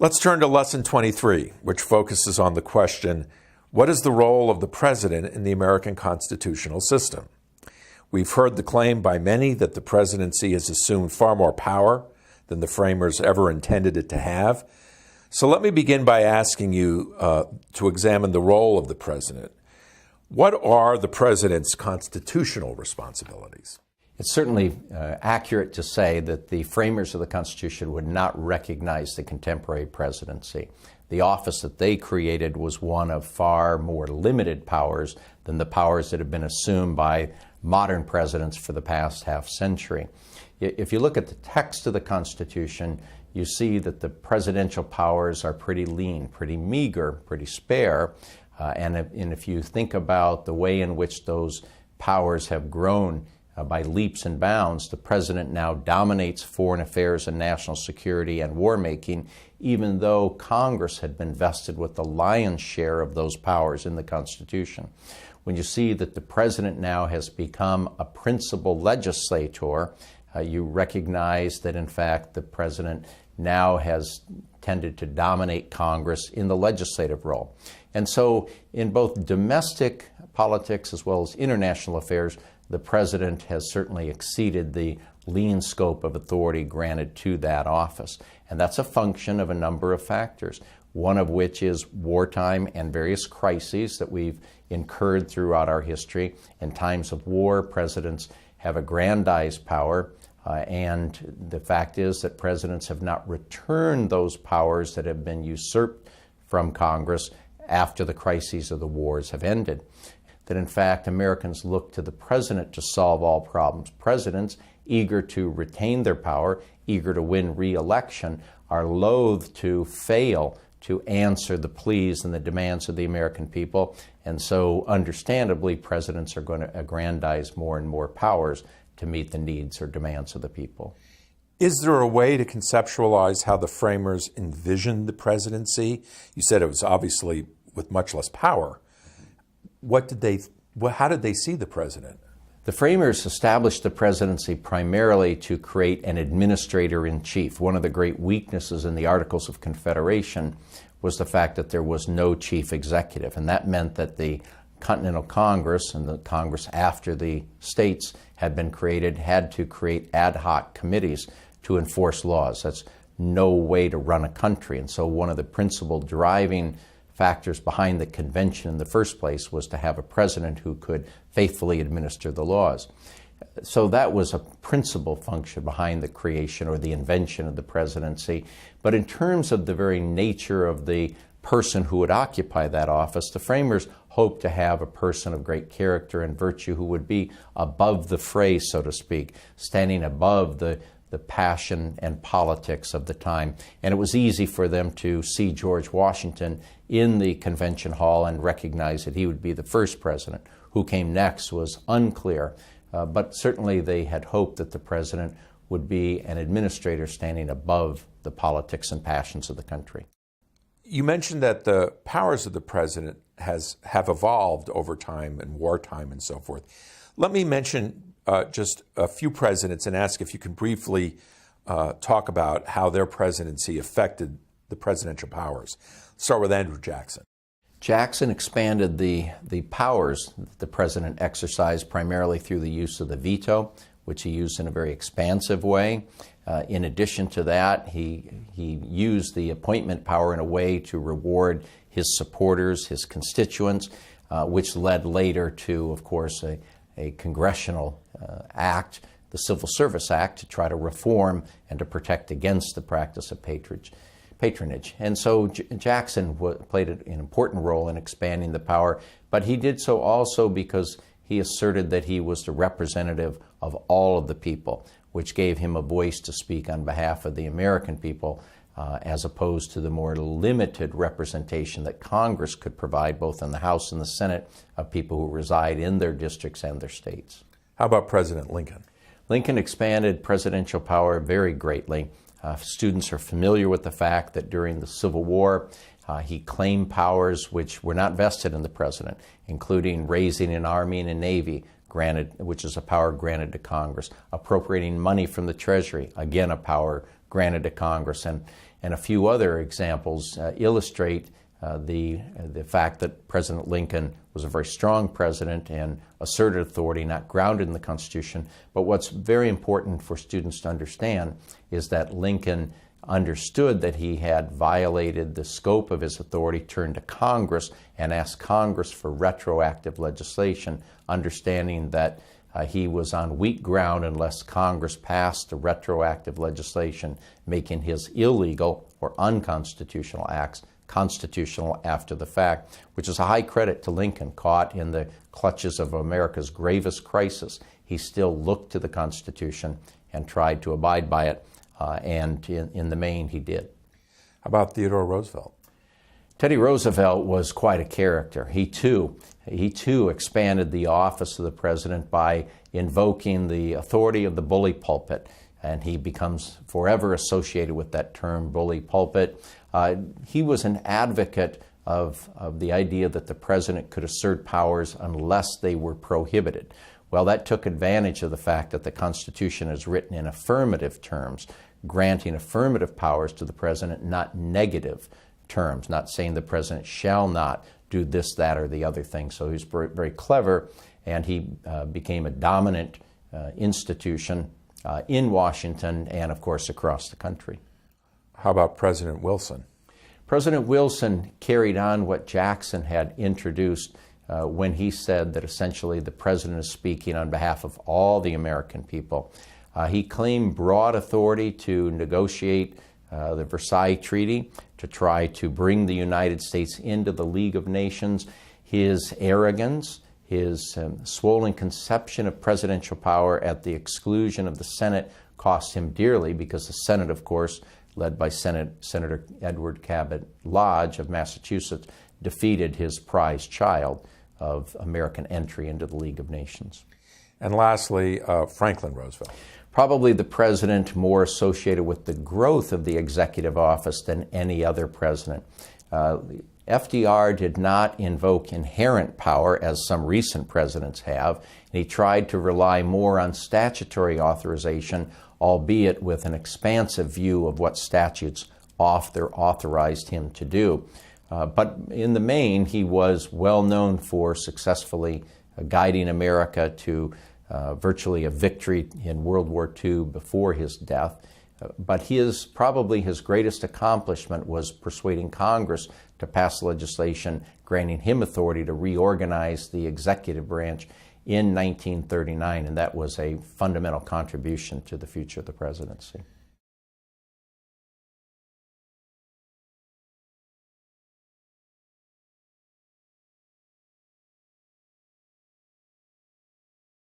Let's turn to Lesson 23, which focuses on the question, what is the role of the president in the American constitutional system? We've heard the claim by many that the presidency has assumed far more power than the framers ever intended it to have. So let me begin by asking you to examine the role of the president. What are the president's constitutional responsibilities? It's certainly accurate to say that the framers of the Constitution would not recognize the contemporary presidency. The office that they created was one of far more limited powers than the powers that have been assumed by modern presidents for the past half century. If you look at the text of the Constitution, you see that the presidential powers are pretty lean, pretty meager, pretty spare. And if you think about the way in which those powers have grown by leaps and bounds, the president now dominates foreign affairs and national security and war-making, even though Congress had been vested with the lion's share of those powers in the Constitution. When you see that the president now has become a principal legislator, you recognize that, in fact, the president now has tended to dominate Congress in the legislative role. And so in both domestic politics as well as international affairs, the president has certainly exceeded the lean scope of authority granted to that office. And that's a function of a number of factors, one of which is wartime and various crises that we've incurred throughout our history. In times of war, presidents have aggrandized power, and the fact is that presidents have not returned those powers that have been usurped from Congress after the crises of the wars have ended. That in fact Americans look to the president to solve all problems. Presidents, eager to retain their power, eager to win re-election, are loath to fail to answer the pleas and the demands of the American people. And so understandably, presidents are going to aggrandize more and more powers to meet the needs or demands of the people. Is there a way to conceptualize how the framers envisioned the presidency? You said it was obviously with much less power. How did they see the president? The framers established the presidency primarily to create an administrator-in-chief. One of the great weaknesses in the Articles of Confederation was the fact that there was no chief executive, and that meant that the Continental Congress and the Congress after the states had been created had to create ad hoc committees to enforce laws. That's no way to run a country, and so one of the principal driving factors behind the convention in the first place was to have a president who could faithfully administer the laws. So that was a principal function behind the creation or the invention of the presidency. But in terms of the very nature of the person who would occupy that office, the framers hoped to have a person of great character and virtue who would be above the fray, so to speak, standing above the passion and politics of the time. And it was easy for them to see George Washington in the convention hall and recognize that he would be the first president. Who came next was unclear, but certainly they had hoped that the president would be an administrator standing above the politics and passions of the country. You mentioned that the powers of the president have evolved over time and wartime and so forth. Let me mention just a few presidents and ask if you can briefly talk about how their presidency affected the presidential powers. Let's start with Andrew Jackson. Jackson expanded the powers that the president exercised primarily through the use of the veto, which he used in a very expansive way. In addition to that, he used the appointment power in a way to reward his supporters, his constituents, which led later to, of course, a congressional act, the Civil Service Act, to try to reform and to protect against the practice of patronage. And so Jackson played an important role in expanding the power, but he did so also because he asserted that he was the representative of all of the people, which gave him a voice to speak on behalf of the American people, as opposed to the more limited representation that Congress could provide both in the House and the Senate of people who reside in their districts and their states. How about President Lincoln? Lincoln expanded presidential power very greatly. Students are familiar with the fact that during the Civil War, he claimed powers which were not vested in the president, including raising an army and a navy, which is a power granted to Congress, appropriating money from the Treasury, again a power granted to Congress. And a few other examples illustrate the fact that President Lincoln was a very strong president and asserted authority not grounded in the Constitution. But what's very important for students to understand is that Lincoln understood that he had violated the scope of his authority, turned to Congress and asked Congress for retroactive legislation, understanding that he was on weak ground unless Congress passed the retroactive legislation, making his illegal or unconstitutional acts constitutional after the fact, which is a high credit to Lincoln. Caught in the clutches of America's gravest crisis, he still looked to the Constitution and tried to abide by it, and in the main he did. How about Theodore Roosevelt? Teddy Roosevelt was quite a character. He too expanded the office of the president by invoking the authority of the bully pulpit, and he becomes forever associated with that term, bully pulpit. He was an advocate of the idea that the president could assert powers unless they were prohibited. Well, that took advantage of the fact that the Constitution is written in affirmative terms, granting affirmative powers to the president, not negative terms, not saying the president shall not do this, that, or the other thing. So he's very, very clever, and he became a dominant institution in Washington and, of course, across the country. How about President Wilson? President Wilson carried on what Jackson had introduced when he said that essentially the president is speaking on behalf of all the American people. He claimed broad authority to negotiate the Versailles Treaty, to try to bring the United States into the League of Nations. His arrogance, his swollen conception of presidential power at the exclusion of the Senate cost him dearly, because the Senate, of course, led by Senator Edward Cabot Lodge of Massachusetts, defeated his prized child of American entry into the League of Nations. And lastly, Franklin Roosevelt. Probably the president more associated with the growth of the executive office than any other president. FDR did not invoke inherent power, as some recent presidents have, and he tried to rely more on statutory authorization, albeit with an expansive view of what statutes authorized him to do. But in the main, he was well known for successfully guiding America to virtually a victory in World War II before his death. But probably his greatest accomplishment was persuading Congress to pass legislation granting him authority to reorganize the executive branch in 1939, and that was a fundamental contribution to the future of the presidency.